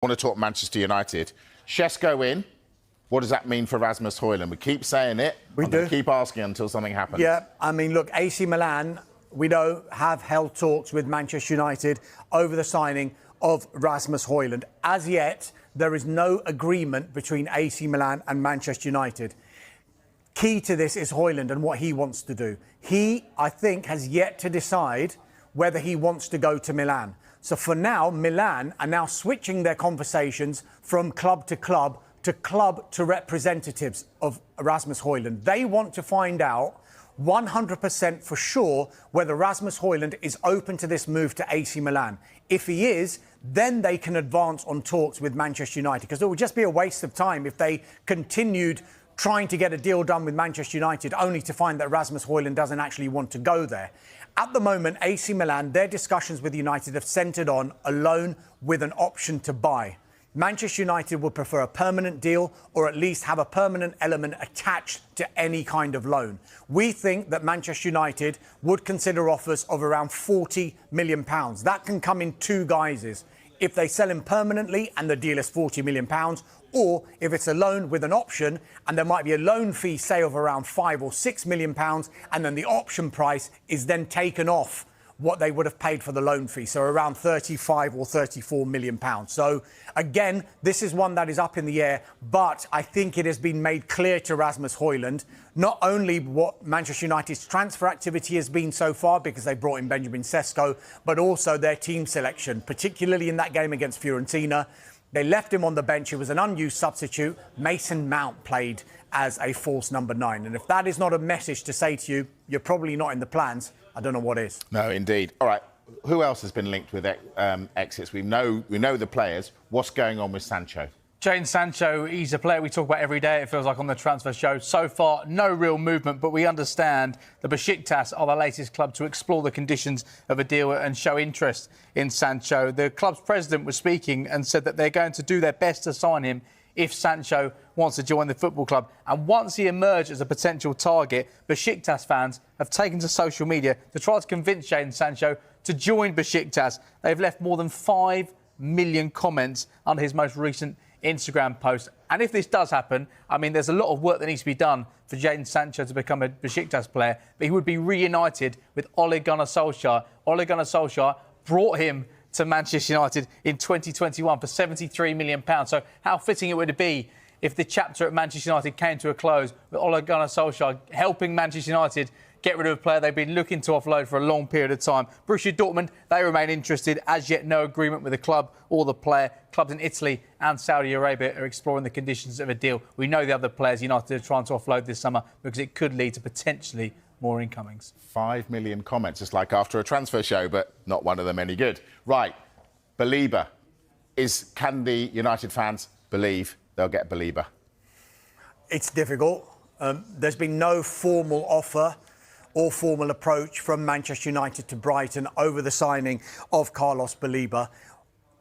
want to talk Manchester United. Šeško in. What does that mean for Rasmus Højlund? We keep saying it. We do. Keep asking until something happens. Yeah, I mean, look, AC Milan, we know, have held talks with Manchester United over the signing of Rasmus Højlund. As yet, there is no agreement between AC Milan and Manchester United. Key to this is Højlund and what he wants to do. He, I think, has yet to decide whether he wants to go to Milan. So for now, Milan are now switching their conversations from club to representatives of Rasmus Højlund. They want to find out 100% for sure whether Rasmus Højlund is open to this move to AC Milan. If he is, then they can advance on talks with Manchester United, because it would just be a waste of time if they continued trying to get a deal done with Manchester United only to find that Rasmus Højlund doesn't actually want to go there. At the moment, AC Milan, their discussions with United have centred on a loan with an option to buy. Manchester United would prefer a permanent deal, or at least have a permanent element attached to any kind of loan. We think that Manchester United would consider offers of around £40 million. That can come in two guises. If they sell him permanently and the deal is £40 million, or if it's a loan with an option and there might be a loan fee, say, of around £5 or £6 million, and then the option price is then taken off what they would have paid for the loan fee, so around £35 or £34 million. So, again, this is one that is up in the air, but I think it has been made clear to Rasmus Højlund not only what Manchester United's transfer activity has been so far, because they brought in Benjamin Sesko, but also their team selection, particularly in that game against Fiorentina. They left him on the bench. He was an unused substitute. Mason Mount played as a false number 9. And if that is not a message to say to you, you're probably not in the plans, I don't know what is. No, indeed. All right. Who else has been linked with exits? We know the players. What's going on with Sancho? Jadon Sancho, he's a player we talk about every day, it feels like, on the transfer show. So far, no real movement, but we understand the Besiktas are the latest club to explore the conditions of a deal and show interest in Sancho. The club's president was speaking and said that they're going to do their best to sign him if Sancho wants to join the football club. And once he emerged as a potential target, Besiktas fans have taken to social media to try to convince Jadon Sancho to join Besiktas. They've left more than 5 million comments under his most recent Instagram post. And if this does happen, I mean, there's a lot of work that needs to be done for Jadon Sancho to become a Besiktas player, but he would be reunited with Ole Gunnar Solskjaer. Ole Gunnar Solskjaer brought him to Manchester United in 2021 for £73 million. So how fitting it would be if the chapter at Manchester United came to a close with Ole Gunnar Solskjaer helping Manchester United get rid of a player they've been looking to offload for a long period of time. Borussia Dortmund, they remain interested. As yet, no agreement with the club or the player. Clubs in Italy and Saudi Arabia are exploring the conditions of a deal. We know the other players United are trying to offload this summer because it could lead to potentially more incomings. 5 million comments. It's like after a transfer show, but not one of them any good. Right, Baleba. Can the United fans believe they'll get Baleba? It's difficult. There's been no formal offer or formal approach from Manchester United to Brighton over the signing of Carlos Baleba.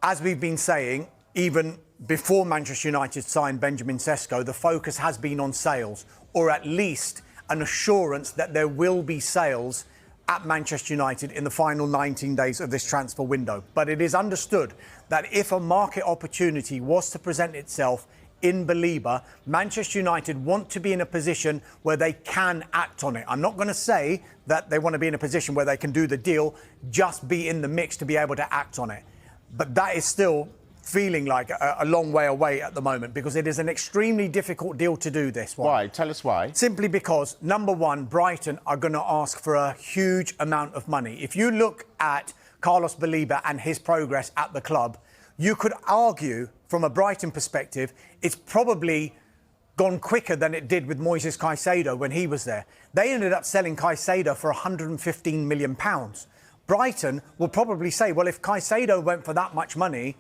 As we've been saying, even before Manchester United signed Benjamin Sesko, the focus has been on sales, or at least an assurance that there will be sales at Manchester United in the final 19 days of this transfer window. But it is understood that if a market opportunity was to present itself in Baleba, Manchester United want to be in a position where they can act on it. I'm not going to say that they want to be in a position where they can do the deal, just be in the mix to be able to act on it. But that is still feeling like a long way away at the moment, because it is an extremely difficult deal to do this one. Why? Tell us why. Simply because, number one, Brighton are going to ask for a huge amount of money. If you look at Carlos Baleba and his progress at the club, you could argue, from a Brighton perspective, it's probably gone quicker than it did with Moises Caicedo when he was there. They ended up selling Caicedo for £115 million. Brighton will probably say, well, if Caicedo went for that much money,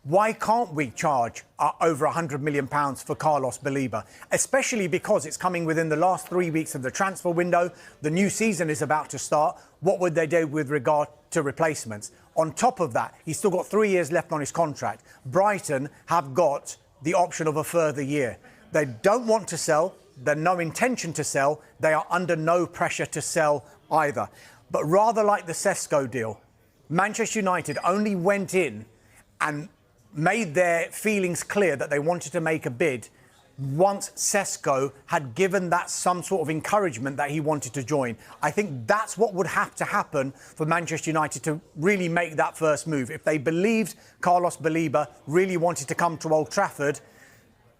why can't we charge over £100 million for Carlos Baleba? Especially because it's coming within the last 3 weeks of the transfer window. The new season is about to start. What would they do with regard to replacements? On top of that, he's still got 3 years left on his contract. Brighton have got the option of a further year. They don't want to sell. There's no intention to sell. They are under no pressure to sell either. But rather like the Sesko deal, Manchester United only went in and made their feelings clear that they wanted to make a bid once Sesko had given that some sort of encouragement that he wanted to join. I think that's what would have to happen for Manchester United to really make that first move. If they believed Carlos Baleba really wanted to come to Old Trafford,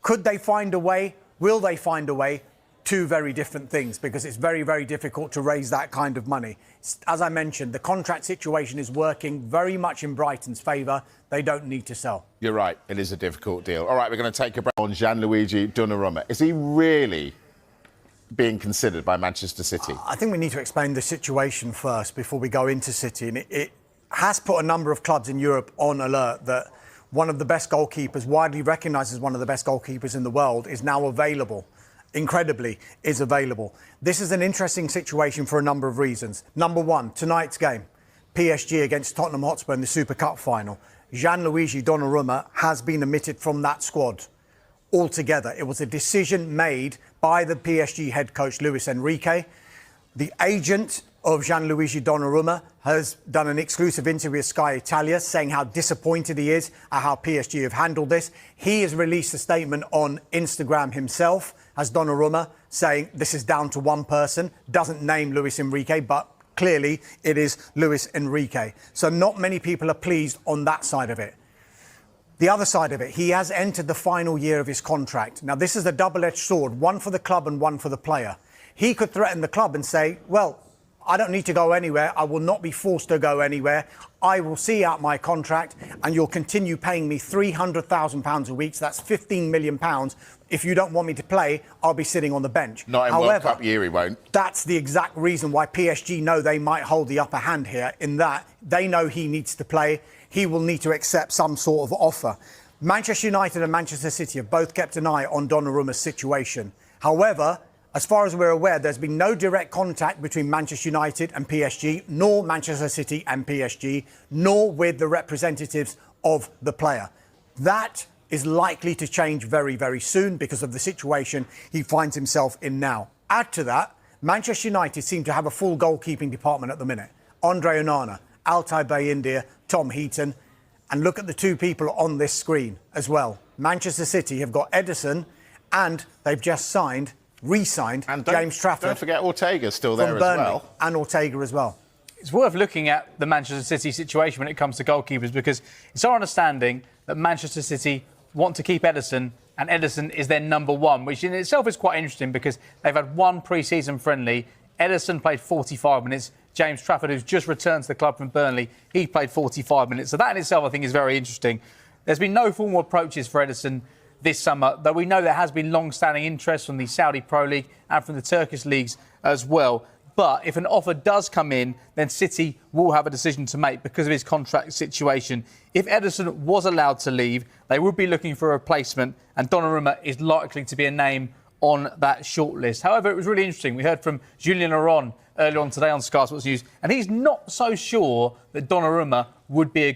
could they find a way? Will they find a way? Two very different things, because it's very, very difficult to raise that kind of money. As I mentioned, the contract situation is working very much in Brighton's favour. They don't need to sell. You're right. It is a difficult deal. All right, we're going to take a break on Gianluigi Donnarumma. Is he really being considered by Manchester City? I think we need to explain the situation first before we go into City. And it has put a number of clubs in Europe on alert that one of the best goalkeepers, widely recognised as one of the best goalkeepers in the world, is now available. Incredibly, is available. This is an interesting situation for a number of reasons. Number one, tonight's game, PSG against Tottenham Hotspur in the Super Cup final. Gianluigi Donnarumma has been omitted from that squad altogether. It was a decision made by the PSG head coach, Luis Enrique. The agent of Gianluigi Donnarumma has done an exclusive interview with Sky Italia saying how disappointed he is at how PSG have handled this. He has released a statement on Instagram himself as Donnarumma saying this is down to one person, doesn't name Luis Enrique, but clearly it is Luis Enrique. So not many people are pleased on that side of it. The other side of it, he has entered the final year of his contract. Now, this is a double-edged sword, one for the club and one for the player. He could threaten the club and say, well, I don't need to go anywhere. I will not be forced to go anywhere. I will see out my contract and you'll continue paying me £300,000 a week. So that's £15 million. If you don't want me to play, I'll be sitting on the bench. Not in World Cup year, he won't. That's the exact reason why PSG know they might hold the upper hand here, in that they know he needs to play. He will need to accept some sort of offer. Manchester United and Manchester City have both kept an eye on Donnarumma's situation. However, as far as we're aware, there's been no direct contact between Manchester United and PSG, nor Manchester City and PSG, nor with the representatives of the player. That is likely to change very, very soon because of the situation he finds himself in now. Add to that, Manchester United seem to have a full goalkeeping department at the minute. Andre Onana, Altay Bayindir, Tom Heaton, and look at the two people on this screen as well. Manchester City have got Ederson, and they've just re-signed James Trafford. Don't forget Ortega's still there as Burnley, well. and Ortega as well. It's worth looking at the Manchester City situation when it comes to goalkeepers, because it's our understanding that Manchester City want to keep Ederson, and Ederson is their number one, which in itself is quite interesting because they've had one pre-season friendly. Ederson played 45 minutes. James Trafford, who's just returned to the club from Burnley, he played 45 minutes. So that in itself, I think, is very interesting. There's been no formal approaches for Ederson this summer, though we know there has been long-standing interest from the Saudi Pro League and from the Turkish leagues as well. But if an offer does come in, then City will have a decision to make because of his contract situation. If Ederson was allowed to leave, they would be looking for a replacement, and Donnarumma is likely to be a name on that shortlist. However, it was really interesting. We heard from Julien Laurent earlier on today on Sky Sports News, and he's not so sure that Donnarumma would be a